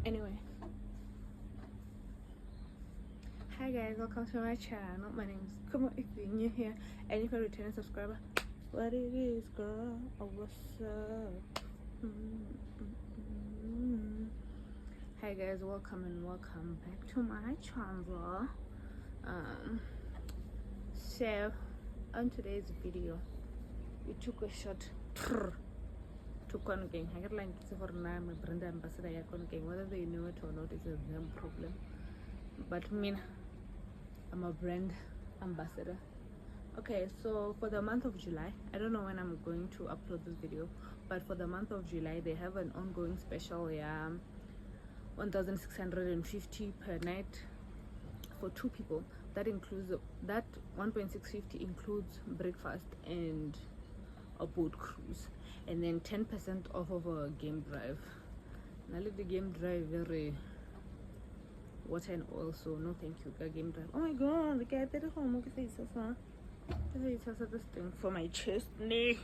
Anyway, hi guys, welcome to my channel. My name is Kwa Nokeng. If you're new here and if you're a returning subscriber, what it is, girl? Oh, what's up? Hi guys, welcome and welcome back to my channel. So on today's video, we took a shot to Kwa Nokeng. I get like it's for now my brand ambassador at Kwa Nokeng. Whether they know it or not is a them problem. But me, I'm a brand ambassador. Okay, so for the month of July, I don't know when I'm going to upload this video, but for the month of July they have an ongoing special, 1,650 per night for 2 people. That includes that 1.650 includes breakfast and a boat cruise, and then 10% off of a game drive. Now let the game drive very water and oil, so no thank you. Game drive. Oh my god, the guy did it home. Okay, so far. This thing for my chest. Nay.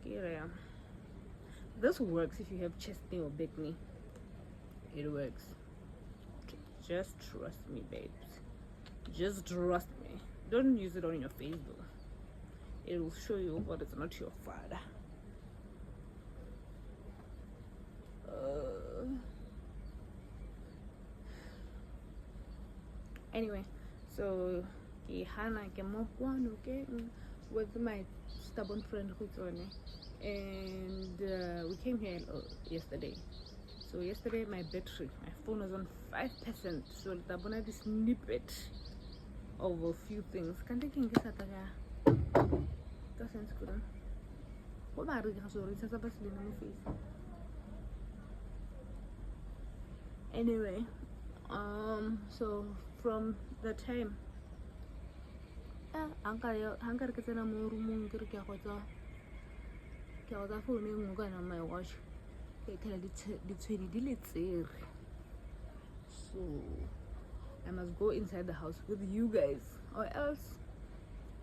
Okay, this works if you have chest knee or back knee. It works. Okay, just trust me, babes. Just trust me. Don't use it on your face though. It will show you what is not your father. Anyway, so Hana came up Kwa Nokeng with my stubborn friend Motswana, and we came here yesterday. So yesterday my battery, my phone was on 5%. So I wanted this snippet of a few things. Can't take in this that sounds good. What are you sorry? It's a bus in my face. Anyway, so from the time hankar ke tsena mo roomong ke re ke a go phone e nngwe kana my watch ke thela ditshwedi di le tsere, so I must go inside the house with you guys or else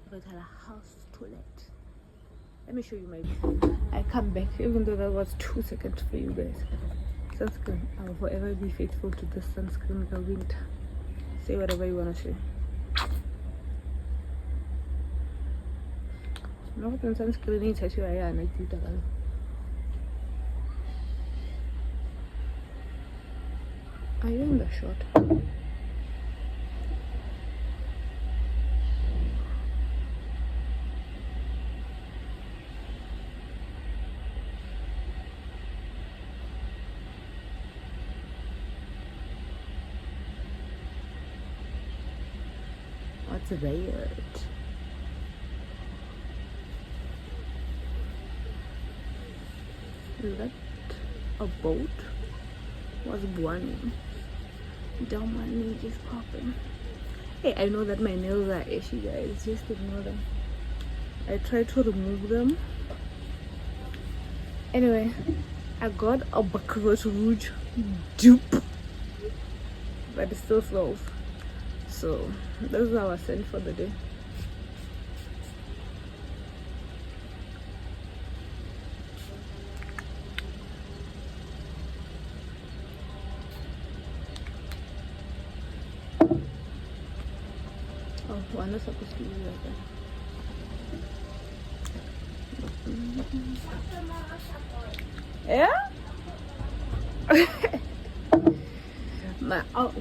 I got a house toilet. Let me show you my video. I come back even though that was 2 seconds for you guys. Sunscreen, I will forever be faithful to this sunscreen the winter. Say whatever you want to say. No sunscreen needs to show I like you. Are you in the shot? What's that? Is that a boat? Was burning. Down my knee just popping. Hey, I know that my nails are ashy, guys. Just ignore them. I tried to remove them. Anyway, I got a Bacarot Rouge dupe, but it still smells. So this is our scent for the day. Oh, one is supposed to be like that. Yeah?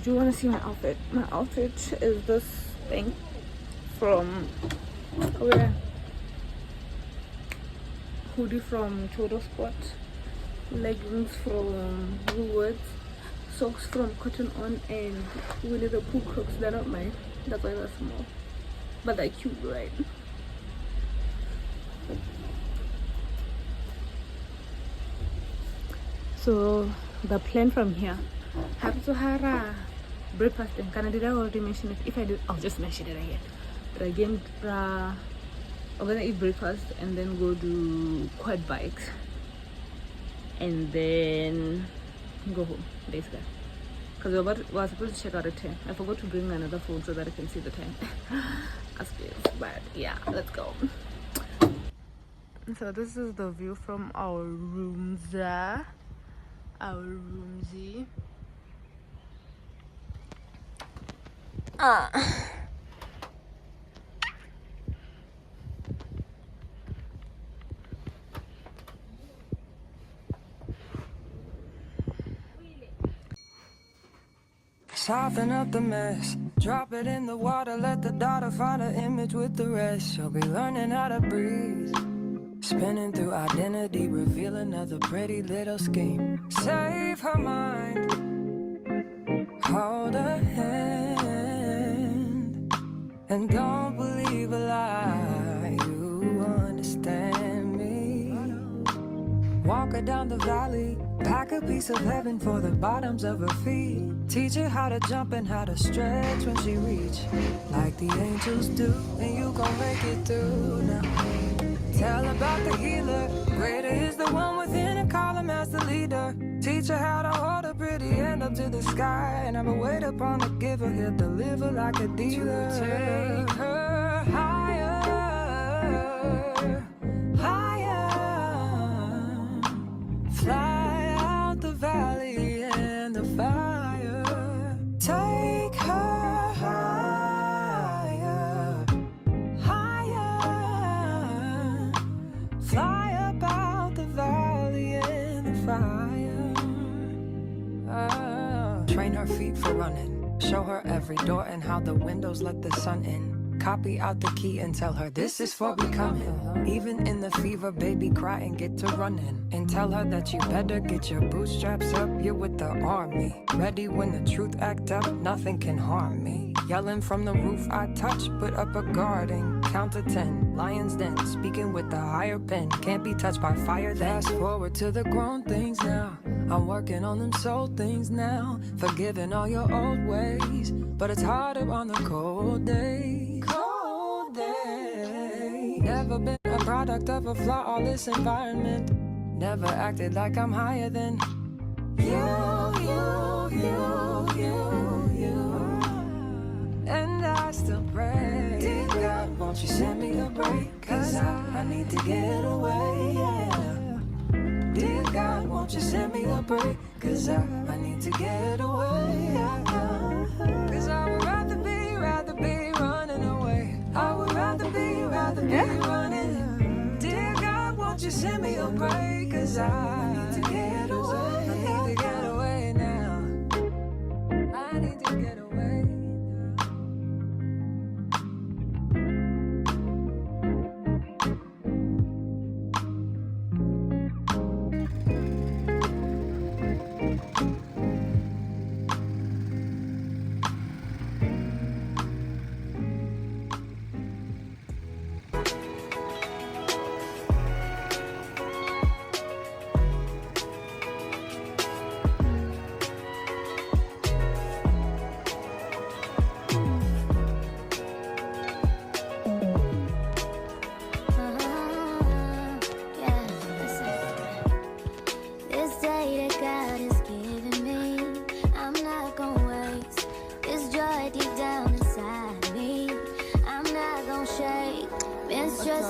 Do you want to see my outfit? My outfit is this thing from hoodie from Chodo Spot, leggings from Woolworths, socks from Cotton On, and Winnie the Pooh Crocs. They're not mine, that's why they're small, but they're cute, right? So the plan from here, have to have breakfast in Canada. Did I already mention it? If I did, I'll just mention it again. But again, we're gonna eat breakfast and then go do quad bikes and then go home, basically. Because we were supposed to check out at 10. I forgot to bring another phone so that I can see the time. But yeah, let's go. So this is the view from our rooms. Our roomsy. Soften up the mess, drop it in the water, let the daughter find her image with the rest. She'll be learning how to breathe, spinning through identity, reveal another pretty little scheme. Save her mind, hold her hand, and don't believe a lie. You understand me. Walk her down the valley, pack a piece of heaven for the bottoms of her feet. Teach her how to jump and how to stretch when she reach, like the angels do, and you gon' make it through now. Tell about the healer. Greater is the one within and call him as the leader. Teach her how to hold a pretty hand up to the sky. And never wait upon the giver. He'll deliver like a dealer. To take her higher, higher. Fly out the valley and the fire. Take her higher, higher. Fly up out the valley and the fire. Train her feet for running. Show her every door and how the windows let the sun in. Copy out the key and tell her this is for becoming. Even in the fever, baby, cry and get to running. And tell her that you better get your bootstraps up. You're with the army. Ready when the truth act up, nothing can harm me. Yelling from the roof, I touch, put up a guard and count to 10. Lion's den, speaking with the higher pen. Can't be touched by fire then. Fast forward to the grown things now. I'm working on them soul things now. Forgiving all your old ways. But it's harder on the cold days. Cold days. Never been a product of a flawless environment. Never acted like I'm higher than you. And I still pray, dear God, won't you send me a break? Cause I need to get away, yeah. Dear God, won't you send me a break? Cause I need to get away, yeah. Cause I would rather be running away. I would rather be running. Dear God, won't you send me a break? Cause I need to get away. I need to get away now. I need to get away.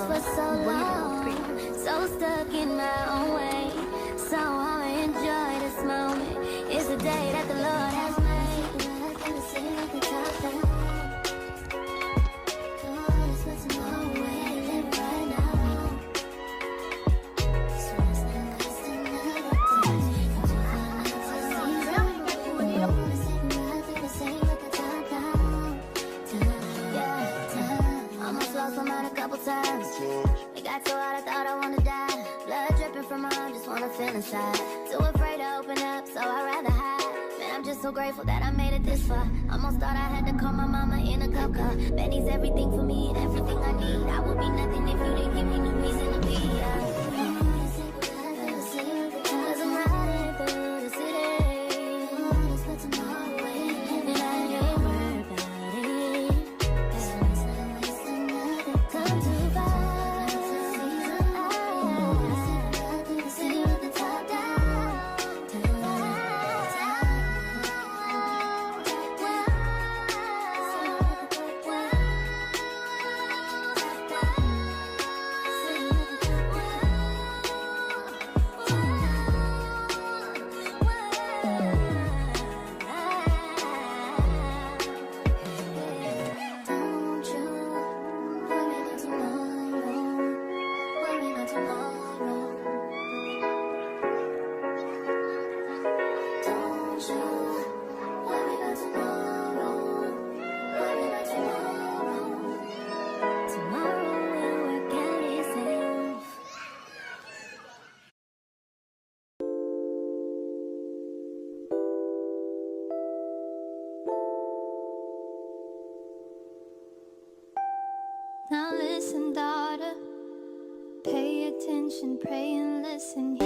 For so long, so stuck in my own way. So I'ma enjoy this moment. It's the day that the Lord has made. Gonna sing at the top down. Oh, let's put tomorrow away and live right now. So it's not cost another day. Let's take a ride through the same at the top down. Yeah, almost lost my mind a couple times. It got so hot I thought I wanna die. Blood dripping from my arm, just wanna feel inside. Too afraid to open up, so I'd rather hide. Man, I'm just so grateful that I made it this far. Almost thought I had to call my mama in a cup car. Betty's everything for me and everything I need. I would be nothing if you didn't give me no reason to be. Cause I'm riding through the city. Let's put tomorrow away and I ain't worried about it. Cause it's not wasting another time to buy. Now listen, daughter, pay attention, pray and listen.